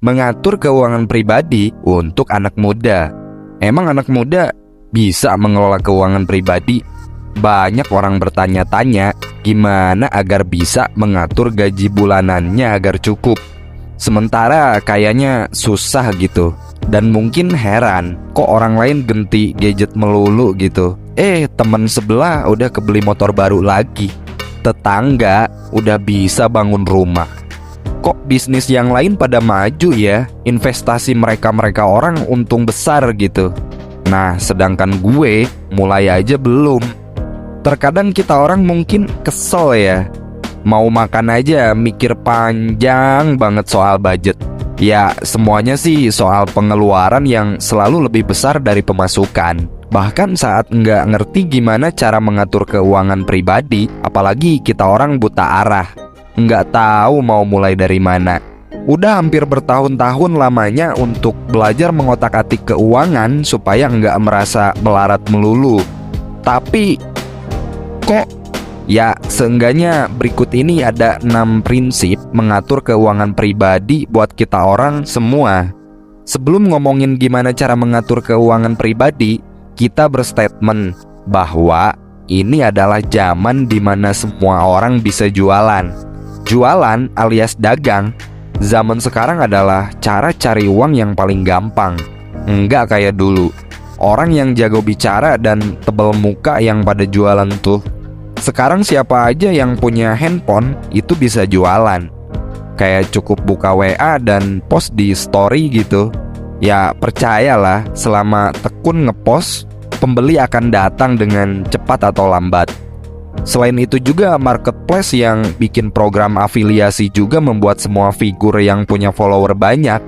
mengatur keuangan pribadi untuk anak muda. Emang anak muda bisa mengelola keuangan pribadi? Banyak orang bertanya-tanya gimana agar bisa mengatur gaji bulanannya agar cukup. Sementara kayaknya susah gitu. Dan mungkin heran, kok orang lain genti gadget melulu gitu. Teman sebelah udah kebeli motor baru lagi. Tetangga udah bisa bangun rumah. Kok bisnis yang lain pada maju ya? Investasi mereka orang untung besar gitu. Nah, sedangkan gue mulai aja belum. Terkadang kita orang mungkin kesel ya. Mau makan aja mikir panjang banget soal budget. Ya, semuanya sih soal pengeluaran yang selalu lebih besar dari pemasukan. Bahkan saat nggak ngerti gimana cara mengatur keuangan pribadi, apalagi kita orang buta arah, nggak tahu mau mulai dari mana. Udah hampir bertahun-tahun lamanya untuk belajar mengotak-atik keuangan supaya nggak merasa melarat melulu. Tapi kok ya seenggaknya berikut ini ada 6 prinsip mengatur keuangan pribadi buat kita orang semua. Sebelum ngomongin gimana cara mengatur keuangan pribadi, kita berstatement bahwa ini adalah zaman dimana semua orang bisa jualan. Jualan alias dagang zaman sekarang adalah cara cari uang yang paling gampang. Enggak kayak dulu, orang yang jago bicara dan tebel muka yang pada jualan tuh. Sekarang siapa aja yang punya handphone itu bisa jualan. Kayak cukup buka WA dan post di story gitu. Ya percayalah, selama tekun ngepost, pembeli akan datang dengan cepat atau lambat. Selain itu juga marketplace yang bikin program afiliasi juga membuat semua figur yang punya follower banyak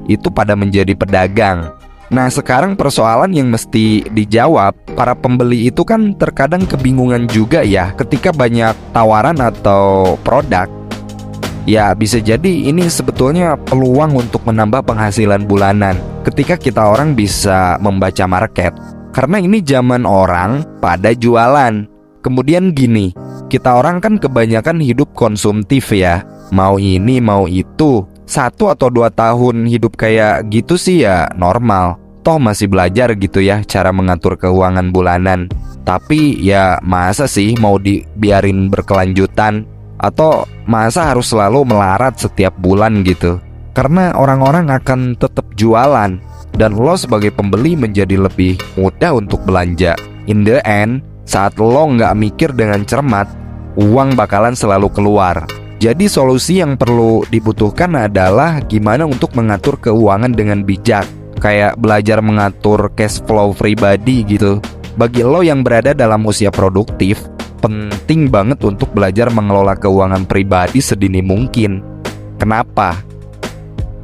itu pada menjadi pedagang. Nah sekarang persoalan yang mesti dijawab, para pembeli itu kan terkadang kebingungan juga ya ketika banyak tawaran atau produk. Ya bisa jadi ini sebetulnya peluang untuk menambah penghasilan bulanan ketika kita orang bisa membaca market. Karena ini zaman orang pada jualan. Kemudian gini, kita orang kan kebanyakan hidup konsumtif ya. Mau ini mau itu. 1 atau 2 tahun hidup kayak gitu sih ya normal. Toh masih belajar gitu ya cara mengatur keuangan bulanan. Tapi ya masa sih mau dibiarin berkelanjutan? Atau masa harus selalu melarat setiap bulan gitu? Karena orang-orang akan tetap jualan, dan lo sebagai pembeli menjadi lebih mudah untuk belanja. In the end, saat lo nggak mikir dengan cermat, uang bakalan selalu keluar. Jadi solusi yang perlu dibutuhkan adalah gimana untuk mengatur keuangan dengan bijak. Kayak belajar mengatur cash flow pribadi gitu. Bagi lo yang berada dalam usia produktif, penting banget untuk belajar mengelola keuangan pribadi sedini mungkin. Kenapa?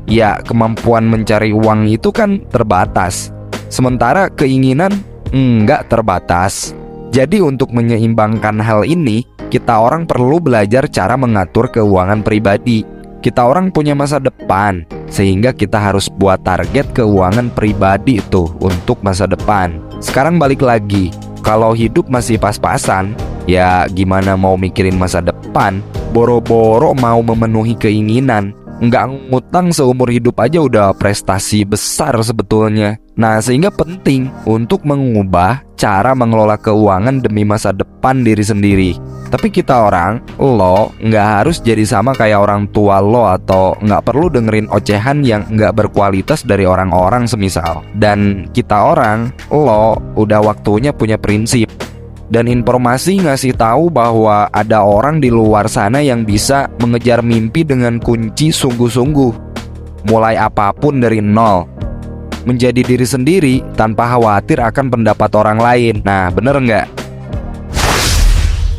Ya, kemampuan mencari uang itu kan terbatas, sementara keinginan nggak terbatas. Jadi untuk menyeimbangkan hal ini, kita orang perlu belajar cara mengatur keuangan pribadi. Kita orang punya masa depan, sehingga kita harus buat target keuangan pribadi itu untuk masa depan. Sekarang balik lagi, kalau hidup masih pas-pasan, ya gimana mau mikirin masa depan? Boro-boro mau memenuhi keinginan. Nggak ngutang seumur hidup aja udah prestasi besar sebetulnya. Nah sehingga penting untuk mengubah cara mengelola keuangan demi masa depan diri sendiri. Tapi kita orang, lo nggak harus jadi sama kayak orang tua lo, atau nggak perlu dengerin ocehan yang nggak berkualitas dari orang-orang semisal. Dan kita orang, lo udah waktunya punya prinsip dan informasi ngasih tahu bahwa ada orang di luar sana yang bisa mengejar mimpi dengan kunci sungguh-sungguh. Mulai apapun dari nol, menjadi diri sendiri tanpa khawatir akan pendapat orang lain. Nah bener nggak?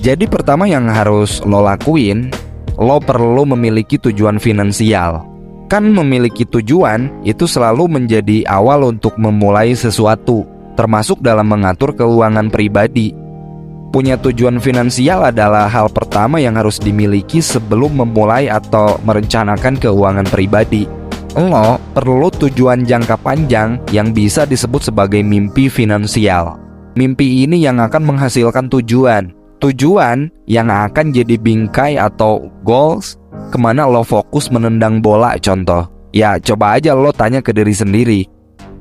Jadi pertama yang harus lo lakuin, lo perlu memiliki tujuan finansial. Kan memiliki tujuan itu selalu menjadi awal untuk memulai sesuatu, termasuk dalam mengatur keuangan pribadi. Punya tujuan finansial adalah hal pertama yang harus dimiliki sebelum memulai atau merencanakan keuangan pribadi. Lo perlu tujuan jangka panjang yang bisa disebut sebagai mimpi finansial. Mimpi ini yang akan menghasilkan tujuan. Tujuan yang akan jadi bingkai atau goals kemana lo fokus menendang bola contoh. Ya coba aja lo tanya ke diri sendiri,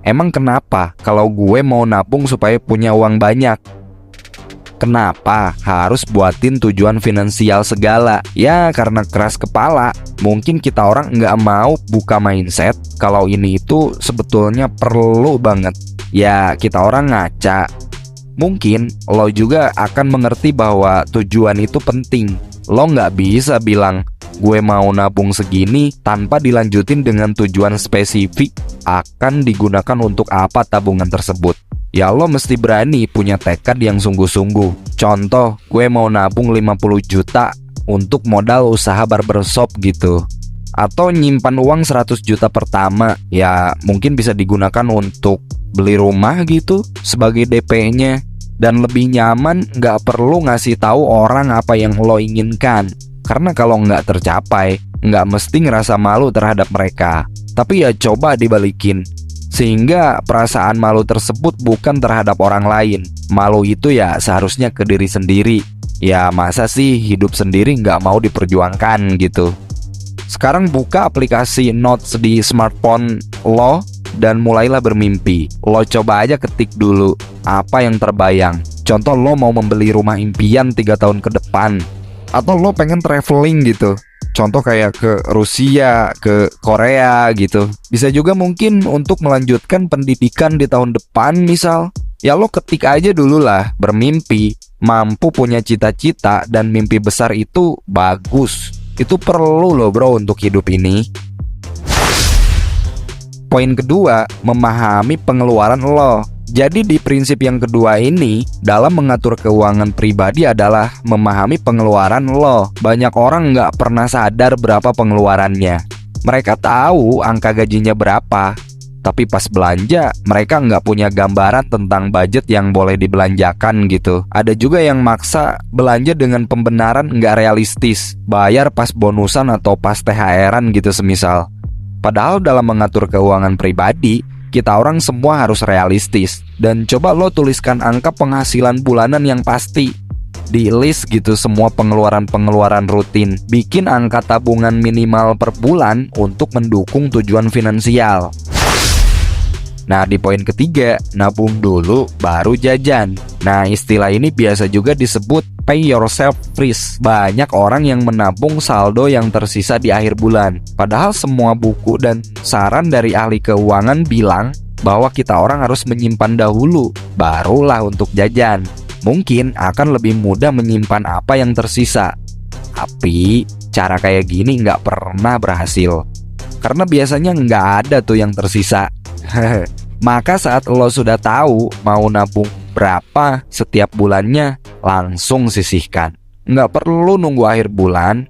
emang kenapa kalau gue mau nabung supaya punya uang banyak? Kenapa harus buatin tujuan finansial segala? Ya karena keras kepala. Mungkin kita orang nggak mau buka mindset kalau ini itu sebetulnya perlu banget. Ya kita orang ngaca. Mungkin lo juga akan mengerti bahwa tujuan itu penting. Lo nggak bisa bilang gue mau nabung segini tanpa dilanjutin dengan tujuan spesifik akan digunakan untuk apa tabungan tersebut. Ya lo mesti berani punya tekad yang sungguh-sungguh. Contoh, gue mau nabung 50 juta untuk modal usaha barbershop gitu. Atau nyimpan uang 100 juta pertama. Ya mungkin bisa digunakan untuk beli rumah gitu sebagai DP-nya. Dan lebih nyaman gak perlu ngasih tahu orang apa yang lo inginkan. Karena kalau nggak tercapai, nggak mesti ngerasa malu terhadap mereka. Tapi ya coba dibalikin. Sehingga perasaan malu tersebut bukan terhadap orang lain. Malu itu ya seharusnya ke diri sendiri. Ya masa sih hidup sendiri nggak mau diperjuangkan gitu. Sekarang buka aplikasi Notes di smartphone lo dan mulailah bermimpi. Lo coba aja ketik dulu apa yang terbayang. Contoh lo mau membeli rumah impian 3 tahun ke depan. Atau lo pengen traveling gitu. Contoh kayak ke Rusia, ke Korea gitu. Bisa juga mungkin untuk melanjutkan pendidikan di tahun depan misal. Ya lo ketik aja dulu lah, bermimpi. Mampu punya cita-cita dan mimpi besar itu bagus. Itu perlu loh bro untuk hidup ini. Poin kedua, memahami pengeluaran lo. Jadi di prinsip yang kedua ini, dalam mengatur keuangan pribadi adalah memahami pengeluaran lo. Banyak orang nggak pernah sadar berapa pengeluarannya. Mereka tahu angka gajinya berapa, tapi pas belanja, mereka nggak punya gambaran tentang budget yang boleh dibelanjakan gitu. Ada juga yang maksa belanja dengan pembenaran nggak realistis, bayar pas bonusan atau pas THR-an gitu semisal. Padahal dalam mengatur keuangan pribadi, kita orang semua harus realistis. Dan coba lo tuliskan angka penghasilan bulanan yang pasti. Di list gitu semua pengeluaran-pengeluaran rutin. Bikin angka tabungan minimal per bulan untuk mendukung tujuan finansial. Nah di poin ketiga, nabung dulu baru jajan. Nah istilah ini biasa juga disebut pay yourself first. Banyak orang yang menabung saldo yang tersisa di akhir bulan. Padahal semua buku dan saran dari ahli keuangan bilang bahwa kita orang harus menyimpan dahulu, barulah untuk jajan. Mungkin akan lebih mudah menyimpan apa yang tersisa. Tapi cara kayak gini nggak pernah berhasil. Karena biasanya nggak ada tuh yang tersisa. Maka saat lo sudah tahu mau nabung berapa setiap bulannya, langsung sisihkan. Nggak perlu nunggu akhir bulan.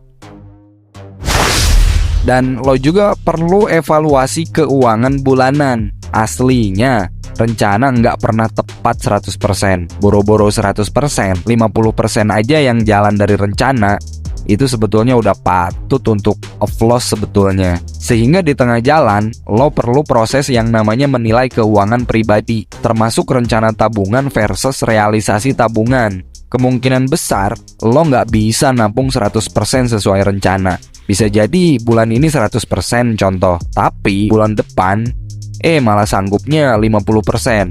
Dan lo juga perlu evaluasi keuangan bulanan. Aslinya, rencana nggak pernah tepat 100%. Boro-boro 100%, 50% aja yang jalan dari rencana. Itu sebetulnya udah patut untuk applause sebetulnya. Sehingga di tengah jalan, lo perlu proses yang namanya menilai keuangan pribadi, termasuk rencana tabungan versus realisasi tabungan. Kemungkinan besar, lo nggak bisa nabung 100% sesuai rencana. Bisa jadi bulan ini 100% contoh, tapi bulan depan, malah sanggupnya 50%.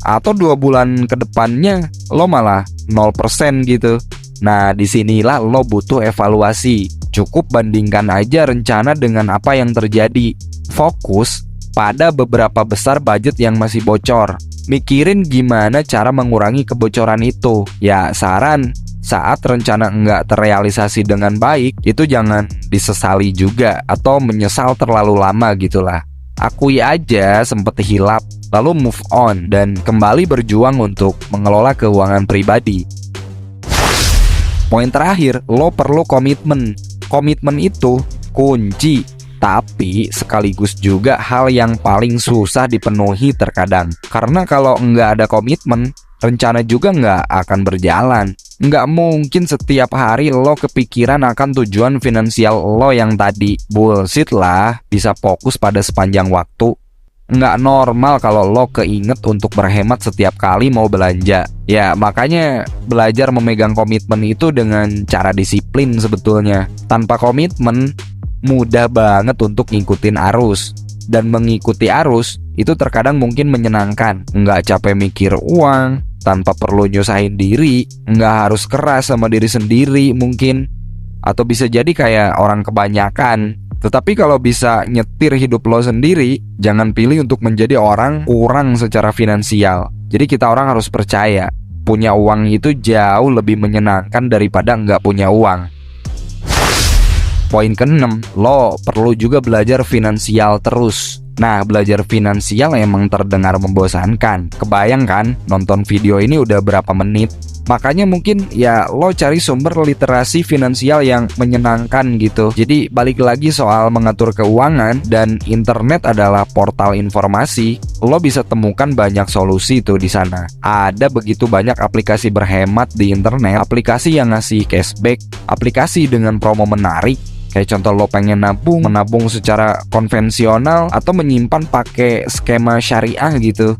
Atau 2 bulan ke depannya, lo malah 0% gitu. Nah, disinilah lo butuh evaluasi. Cukup bandingkan aja rencana dengan apa yang terjadi. Fokus pada beberapa besar budget yang masih bocor. Mikirin gimana cara mengurangi kebocoran itu. Ya, saran, saat rencana nggak terrealisasi dengan baik, itu jangan disesali juga atau menyesal terlalu lama gitulah. Akui aja sempet hilap, lalu move on dan kembali berjuang untuk mengelola keuangan pribadi. Poin terakhir, lo perlu komitmen. Komitmen itu kunci, tapi sekaligus juga hal yang paling susah dipenuhi terkadang. Karena kalau nggak ada komitmen, rencana juga nggak akan berjalan. Nggak mungkin setiap hari lo kepikiran akan tujuan finansial lo yang tadi. Bullshit lah, bisa fokus pada sepanjang waktu. Nggak normal kalau lo keinget untuk berhemat setiap kali mau belanja. Ya makanya belajar memegang komitmen itu dengan cara disiplin sebetulnya. Tanpa komitmen, mudah banget untuk ngikutin arus. Dan mengikuti arus itu terkadang mungkin menyenangkan, nggak capek mikir uang, tanpa perlu nyusahin diri, nggak harus keras sama diri sendiri mungkin. Atau bisa jadi kayak orang kebanyakan. Tetapi kalau bisa nyetir hidup lo sendiri, jangan pilih untuk menjadi orang kurang secara finansial. Jadi kita orang harus percaya, punya uang itu jauh lebih menyenangkan daripada nggak punya uang. Poin ke-6, lo perlu juga belajar finansial terus. Nah, belajar finansial emang terdengar membosankan. Kebayang kan, nonton video ini udah berapa menit? Makanya mungkin ya lo cari sumber literasi finansial yang menyenangkan gitu. Jadi balik lagi soal mengatur keuangan, dan internet adalah portal informasi. Lo bisa temukan banyak solusi tuh di sana. Ada begitu banyak aplikasi berhemat di internet, aplikasi yang ngasih cashback, aplikasi dengan promo menarik. Kayak contoh lo pengen menabung secara konvensional atau menyimpan pakai skema syariah gitu.